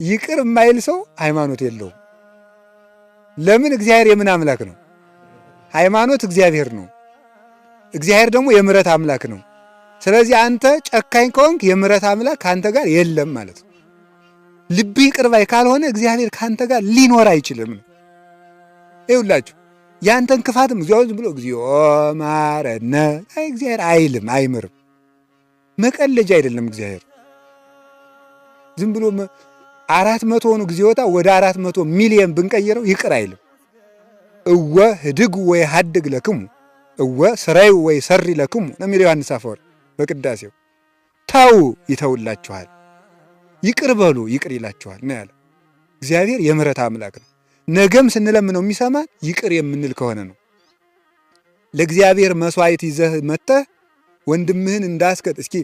ይቅር የማይል ሰው ሃይማኖት የለውም። ለምን? እግዚአብሔር የምን አምላክ ነው? ሃይማኖት እግዚአብሔር ነው። እግዚአብሔር ደግሞ የምሕረት አምላክ ነው። ስለዚህ አንተ ጨካኝ ከሆንክ የምሕረት አምላክ ከአንተ ጋር የለም ማለት ነው። ልብህ ይቅር ባይ ካልሆነ እግዚአብሔር ከአንተ ጋር ሊኖር አይችልም። ይኸውላችሁ ያንተን ክፋትም እግዚአብሔር ዝም ብሎ እግዚኦ ማረነ እግዚአብሔር አይልም፣ አይምርም። መቀለጃ አይደለም እግዚአብሔር። ዝም ብሎ 400 ሆኑ ጊዜወታ ወደ 400 ሚሊዮን ብንቀይረው ይቅር አይልም። እወ ህድግ ወይ ሀድግ ለክሙ እወ ስራዩ ወይ ሰሪ ለክሙ ነው የሚለው ዮሐንስ አፈወርቅ በቅዳሴው። ተው ይተውላችኋል፣ ይቅር በሉ ይቅር ይላችኋል ነው ያለ። እግዚአብሔር የምሕረት አምላክ ነው። ነገም ስንለምነው የሚሰማን ይቅር የምንል ከሆነ ነው። ለእግዚአብሔር መስዋዕት ይዘህ መጥተህ ወንድምህን እንዳስከት። እስኪ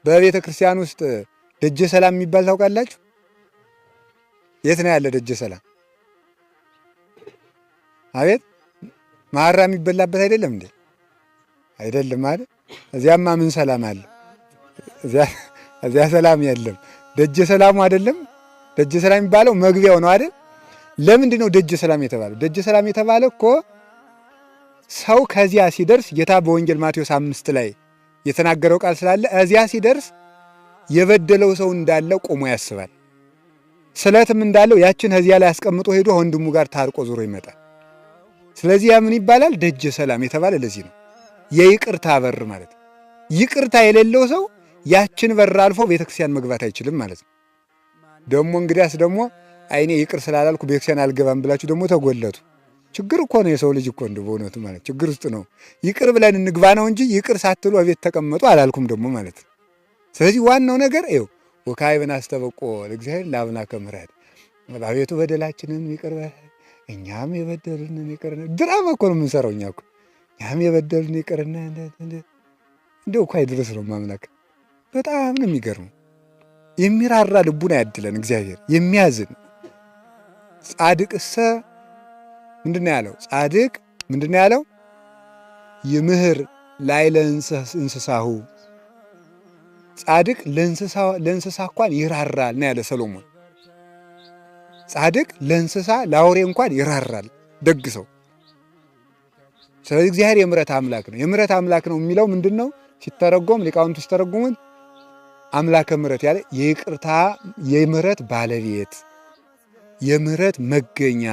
በቤተ ክርስቲያን ውስጥ ደጀ ሰላም የሚባል ታውቃላችሁ? የት ነው ያለ ደጀ ሰላም? አቤት ማራ የሚበላበት አይደለም እንዴ? አይደለም አይደል? እዚያማ ምን ሰላም አለ? እዚያ ሰላም የለም። ደጀ ሰላሙ አይደለም። ደጀ ሰላም የሚባለው መግቢያው ነው አይደል? ለምንድን ነው ደጀ ሰላም የተባለው? ደጀ ሰላም የተባለ እኮ ሰው ከዚያ ሲደርስ ጌታ በወንጌል ማቴዎስ 5 ላይ የተናገረው ቃል ስላለ እዚያ ሲደርስ የበደለው ሰው እንዳለ ቆሞ ያስባል። ስለትም እንዳለው ያችን እዚያ ላይ አስቀምጦ ሄዶ ወንድሙ ጋር ታርቆ ዞሮ ይመጣል። ስለዚህ ያ ምን ይባላል? ደጀ ሰላም የተባለ ለዚህ ነው። የይቅርታ በር ማለት ነው። ይቅርታ የሌለው ሰው ያችን በር አልፎ ቤተክርስቲያን መግባት አይችልም ማለት ነው። ደግሞ እንግዲያስ ደግሞ አይኔ ይቅር ስላላልኩ ቤተክርስቲያን አልገባም ብላችሁ ደግሞ ተጎለቱ። ችግር እኮ ነው የሰው ልጅ እኮ እንደው በእውነቱ ማለት ችግር ውስጥ ነው። ይቅር ብለን እንግባ ነው እንጂ ይቅር ሳትሉ እቤት ተቀመጡ አላልኩም ደግሞ ማለት ነው። ስለዚህ ዋናው ነገር ይኸው ወካዕብን አስተበቆ ለእግዚአብሔር ለአምላከ ምሕረት አቤቱ በደላችንን ይቅር በለን እኛም የበደሉንን ይቅር። ድራማ እኮ ነው የምንሰራው እኛ እኮ እኛም የበደሉን ይቅርና እንደው እኮ አይድረስ ነው ማምላክ። በጣም ነው የሚገርመው። የሚራራ ልቡን ያድለን እግዚአብሔር። የሚያዝን ጻድቅሰ ምንድን ነው ያለው? ጻድቅ ምንድን ነው ያለው? ይምህር ላዕለ እንስሳሁ። ጻድቅ ለእንስሳ እንኳን ይራራል ነው ያለ ሰሎሞን። ጻድቅ ለእንስሳ ለአውሬ እንኳን ይራራል፣ ደግ ሰው። ስለዚህ እግዚአብሔር የምሕረት አምላክ ነው። የምሕረት አምላክ ነው የሚለው ምንድን ነው? ሲተረጎም ሊቃውንቱ ሲተረጉሙት አምላከ ምሕረት ያለ የይቅርታ የምሕረት ባለቤት፣ የምሕረት መገኛ፣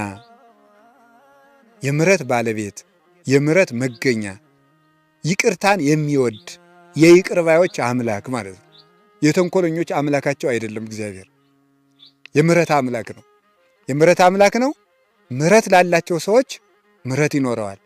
የምሕረት ባለቤት፣ የምሕረት መገኛ፣ ይቅርታን የሚወድ የይቅር ባዮች አምላክ ማለት ነው። የተንኮለኞች አምላካቸው አይደለም እግዚአብሔር። የምሕረት አምላክ ነው። የምሕረት አምላክ ነው። ምሕረት ላላቸው ሰዎች ምሕረት ይኖረዋል።